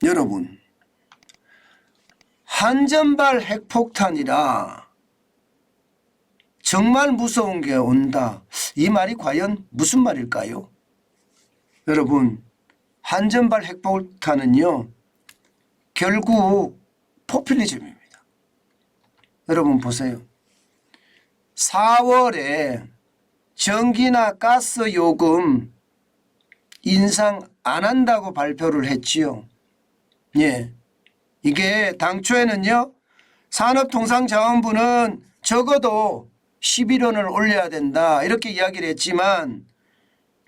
여러분, 한전발 핵폭탄이라 정말 무서운 게 온다. 이 말이 과연 무슨 말일까요? 여러분, 한전발 핵폭탄은요, 결국 포퓰리즘입니다. 여러분 보세요. 4월에 전기나 가스 요금 인상 안 한다고 발표를 했지요. 예. 이게 당초에는요, 산업통상자원부는 적어도 11원을 올려야 된다 이렇게 이야기를 했지만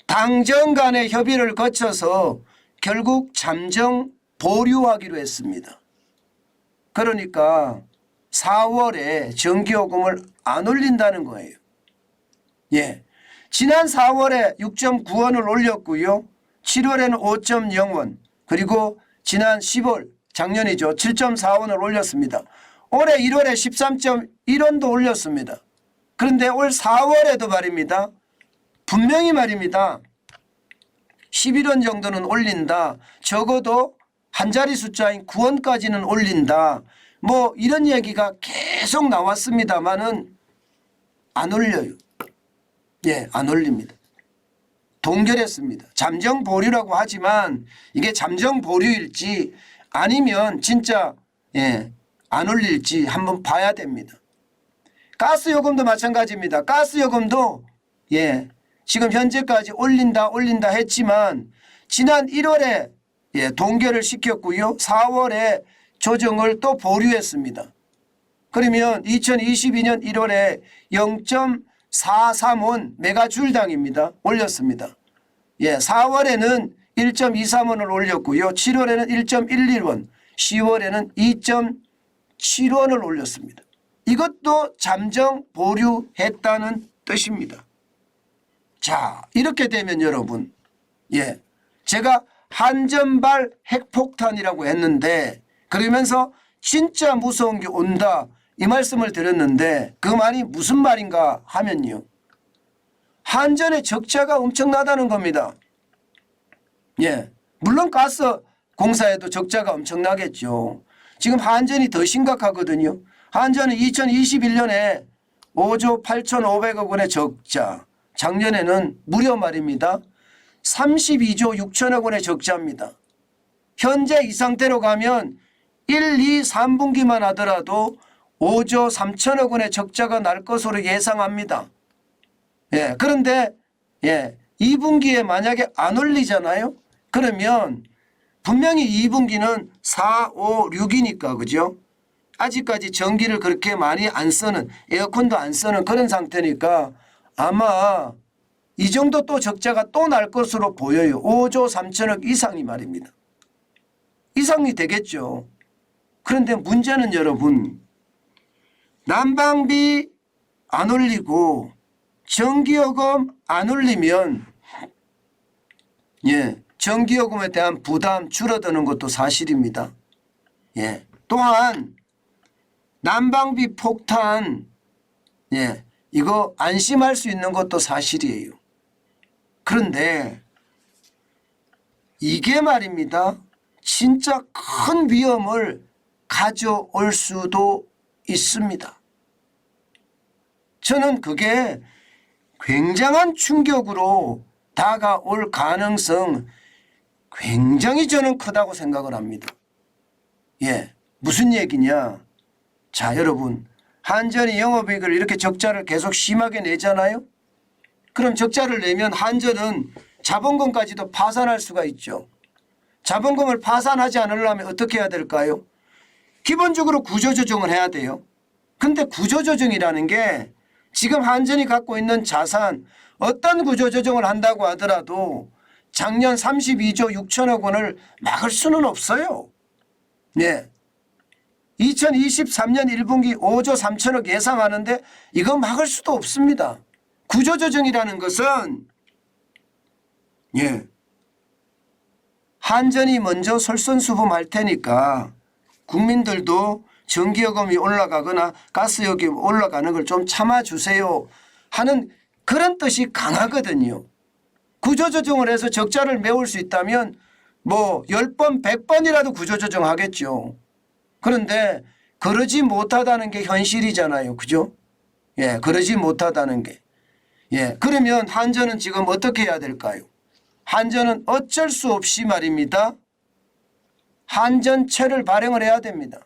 당정 간의 협의를 거쳐서 결국 잠정 보류하기로 했습니다. 그러니까 4월에 전기요금을 안 올린다는 거예요. 예. 지난 4월에 6.9원을 올렸고요. 7월에는 5.0원, 그리고 지난 10월 작년이죠. 7.4원을 올렸습니다. 올해 1월에 13.1원도 올렸습니다. 그런데 올 4월에도 말입니다. 분명히 말입니다. 11원 정도는 올린다. 적어도 한 자리 숫자인 9원까지는 올린다. 뭐 이런 얘기가 계속 나왔습니다만은 안 올려요. 예, 안 올립니다. 동결했습니다. 잠정 보류라고 하지만 이게 잠정 보류일지 아니면 진짜 안 올릴지 한번 봐야 됩니다. 가스 요금도 마찬가지입니다. 가스 요금도 지금 현재까지 올린다 했지만 지난 1월에 동결을 시켰고요. 4월에 조정을 또 보류했습니다. 그러면 2022년 1월에 0.43원 메가줄당입니다. 올렸습니다. 4월에는 1.23원을 올렸고요. 7월에는 1.11원, 10월에는 2.7원을 올렸습니다. 이것도 잠정 보류했다는 뜻입니다. 자, 이렇게 되면 여러분, 제가 한전발 핵폭탄이라고 했는데 그러면서 진짜 무서운 게 온다 이 말씀을 드렸는데 그 말이 무슨 말인가 하면요, 한전의 적자가 엄청나다는 겁니다. 물론 가스 공사에도 적자가 엄청나겠죠. 지금 한전이 더 심각하거든요. 한전은 2021년에 5조 8,500억 원의 적자, 작년에는 무려 말입니다 32조 6천억 원의 적자입니다. 현재 이 상태로 가면 1, 2, 3분기만 하더라도 5조 3천억 원의 적자가 날 것으로 예상합니다. 그런데 2분기에 만약에 안 올리잖아요. 그러면 분명히 2분기는 4, 5, 6이니까 그죠? 아직까지 전기를 그렇게 많이 안 쓰는, 에어컨도 안 쓰는 그런 상태니까 아마 이 정도 또 적자가 또 날 것으로 보여요. 5조 3천억 이상이 말입니다. 이상이 되겠죠. 그런데 문제는 여러분, 난방비 안 올리고 전기요금 안 올리면 전기요금에 대한 부담 줄어드는 것도 사실입니다. 또한 난방비 폭탄 이거 안심할 수 있는 것도 사실이에요. 그런데 이게 말입니다 진짜 큰 위험을 가져올 수도 있습니다. 저는 그게 굉장한 충격으로 다가올 가능성 굉장히 저는 크다고 생각을 합니다. 무슨 얘기냐. 자, 여러분, 한전이 영업이익을 이렇게 적자를 계속 심하게 내잖아요. 그럼 적자를 내면 한전은 자본금까지도 파산할 수가 있죠. 자본금을 파산하지 않으려면 어떻게 해야 될까요? 기본적으로 구조조정을 해야 돼요. 근데 구조조정이라는 게 지금 한전이 갖고 있는 자산 어떤 구조조정을 한다고 하더라도 작년 32조 6천억 원을 막을 수는 없어요. 2023년 1분기 5조 3천억 예상하는데 이거 막을 수도 없습니다. 구조조정이라는 것은 한전이 먼저 솔선수범할 테니까 국민들도 전기요금이 올라가거나 가스요금이 올라가는 걸 좀 참아주세요 하는 그런 뜻이 강하거든요. 구조조정을 해서 적자를 메울 수 있다면 뭐 10번 100번이라도 구조조정하겠죠. 그런데 그러지 못하다는 게 현실이잖아요. 그죠? 예, 그러지 못하다는 게. 예, 그러면 한전은 지금 어떻게 해야 될까요? 한전은 어쩔 수 없이 말입니다. 한전채를 발행을 해야 됩니다.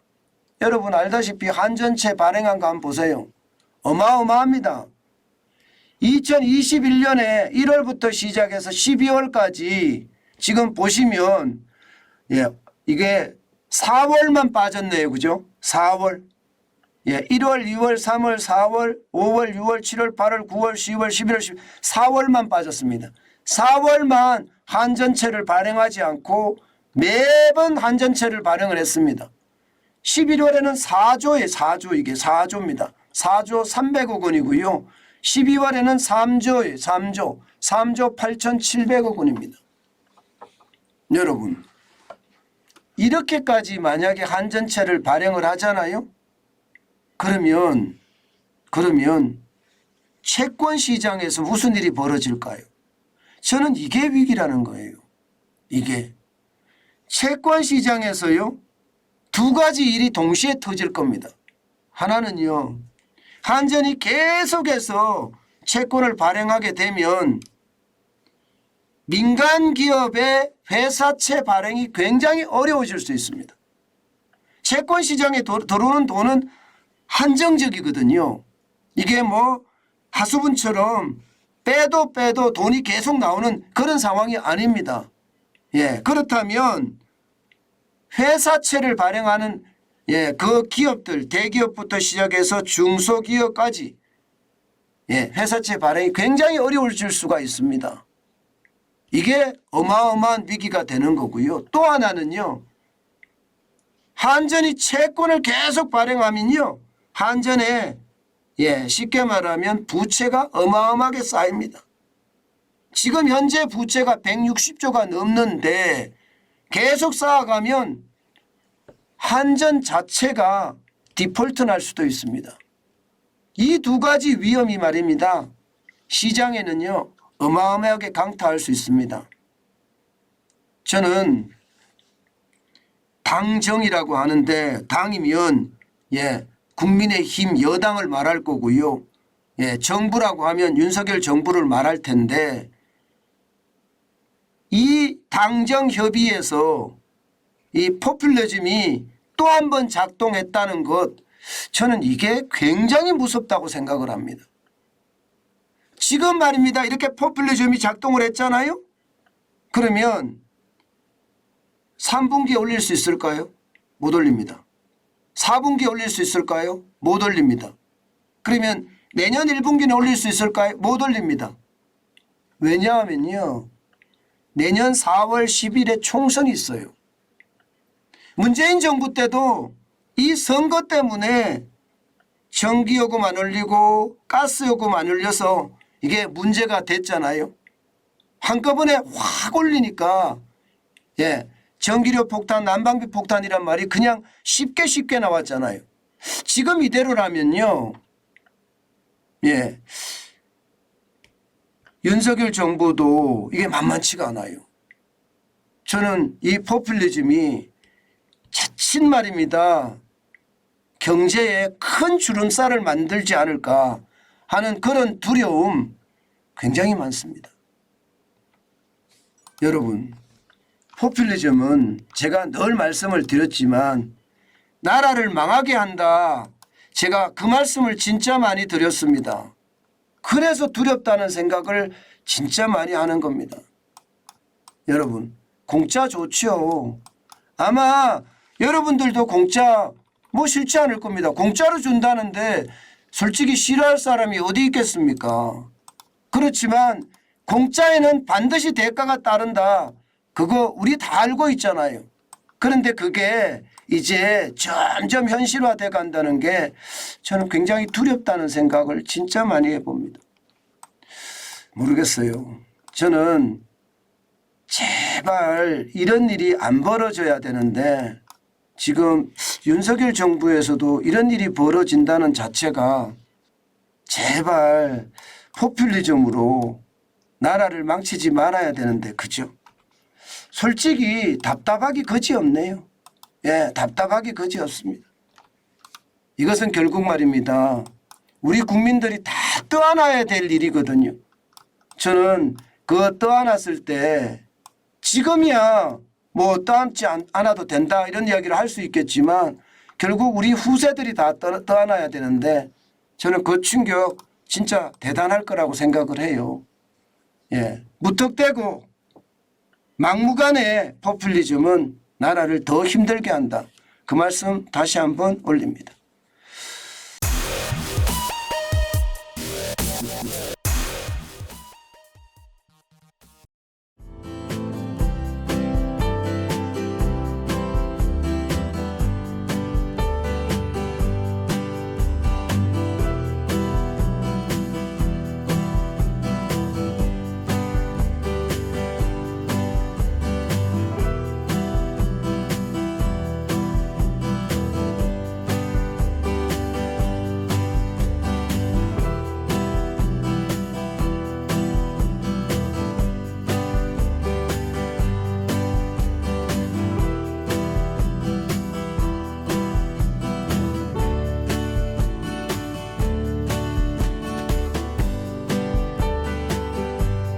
여러분 알다시피 한전채 발행한 거 한번 보세요. 어마어마합니다. 2021년에 1월부터 시작해서 12월까지 지금 보시면 예, 이게 4월만 빠졌네요. 그죠? 4월. 예, 1월, 2월, 3월, 4월, 5월, 6월, 7월, 8월, 9월, 10월, 11월, 12월, 4월만 빠졌습니다. 4월만 한전채를 발행하지 않고 매번 한전채를 발행을 했습니다. 11월에는 4조에 4조 이게 4조입니다. 4조 300억 원이고요. 12월에는 3조에 3조 8,700억 원입니다. 여러분 이렇게까지 만약에 한전채를 발행을 하잖아요. 그러면 채권 시장에서 무슨 일이 벌어질까요? 저는 이게 위기라는 거예요. 이게 채권 시장에서요. 두 가지 일이 동시에 터질 겁니다. 하나는요. 한전이 계속해서 채권을 발행하게 되면 민간 기업의 회사채 발행이 굉장히 어려워질 수 있습니다. 채권 시장에 들어오는 돈은 한정적이거든요. 이게 뭐 하수분처럼 빼도 돈이 계속 나오는 그런 상황이 아닙니다. 예, 그렇다면 회사채를 발행하는 그 기업들 대기업부터 시작해서 중소기업까지 회사채 발행이 굉장히 어려워질 수가 있습니다. 이게 어마어마한 위기가 되는 거고요. 또 하나는요. 한전이 채권을 계속 발행하면요. 한전에 쉽게 말하면 부채가 어마어마하게 쌓입니다. 지금 현재 부채가 160조가 넘는데 계속 쌓아가면 한전 자체가 디폴트 날 수도 있습니다. 이 두 가지 위험이 말입니다. 시장에는요. 어마어마하게 강타할 수 있습니다. 저는 당정이라고 하는데 당이면 국민의힘 여당을 말할 거고요. 정부라고 하면 윤석열 정부를 말할 텐데 이 당정 협의에서 이 포퓰리즘이 또 한 번 작동했다는 것 저는 이게 굉장히 무섭다고 생각을 합니다. 지금 말입니다. 이렇게 포퓰리즘이 작동을 했잖아요. 그러면 3분기에 올릴 수 있을까요? 못 올립니다. 4분기에 올릴 수 있을까요? 못 올립니다. 그러면 내년 1분기는 올릴 수 있을까요? 못 올립니다. 왜냐하면요. 내년 4월 10일에 총선이 있어요. 문재인 정부 때도 이 선거 때문에 전기요금 안 올리고 가스요금 안 올려서 이게 문제가 됐잖아요. 한꺼번에 확 올리니까 전기료 폭탄, 난방비 폭탄이란 말이 그냥 쉽게 나왔잖아요. 지금 이대로라면요. 윤석열 정부도 이게 만만치가 않아요. 저는 이 포퓰리즘이 자칫 말입니다. 경제에 큰 주름살을 만들지 않을까 하는 그런 두려움 굉장히 많습니다. 여러분 포퓰리즘은 제가 늘 말씀을 드렸지만 나라를 망하게 한다. 제가 그 말씀을 진짜 많이 드렸습니다. 그래서 두렵다는 생각을 진짜 많이 하는 겁니다. 여러분 공짜 좋죠. 아마 여러분들도 공짜 뭐 싫지 않을 겁니다. 공짜로 준다는데 솔직히 싫어할 사람이 어디 있겠습니까? 그렇지만 공짜에는 반드시 대가가 따른다. 그거 우리 다 알고 있잖아요. 그런데 그게 이제 점점 현실화돼 간다는 게 저는 굉장히 두렵다는 생각을 진짜 많이 해봅니다. 모르겠어요. 저는 제발 이런 일이 안 벌어져야 되는데 지금 윤석열 정부에서도 이런 일이 벌어진다는 자체가 제발 포퓰리즘으로 나라를 망치지 말아야 되는데 그죠? 솔직히 답답하기 거지없네요. 예, 답답하기 거지없습니다. 이것은 결국 말입니다. 우리 국민들이 다 떠안아야 될 일이거든요. 저는 그 떠안았을 때 지금이야 뭐 떠안지 않아도 된다 이런 이야기를 할 수 있겠지만 결국 우리 후세들이 다 떠안아야 되는데 저는 그 충격 진짜 대단할 거라고 생각을 해요. 예, 무턱대고 막무가내 포퓰리즘은 나라를 더 힘들게 한다. 그 말씀 다시 한번 올립니다.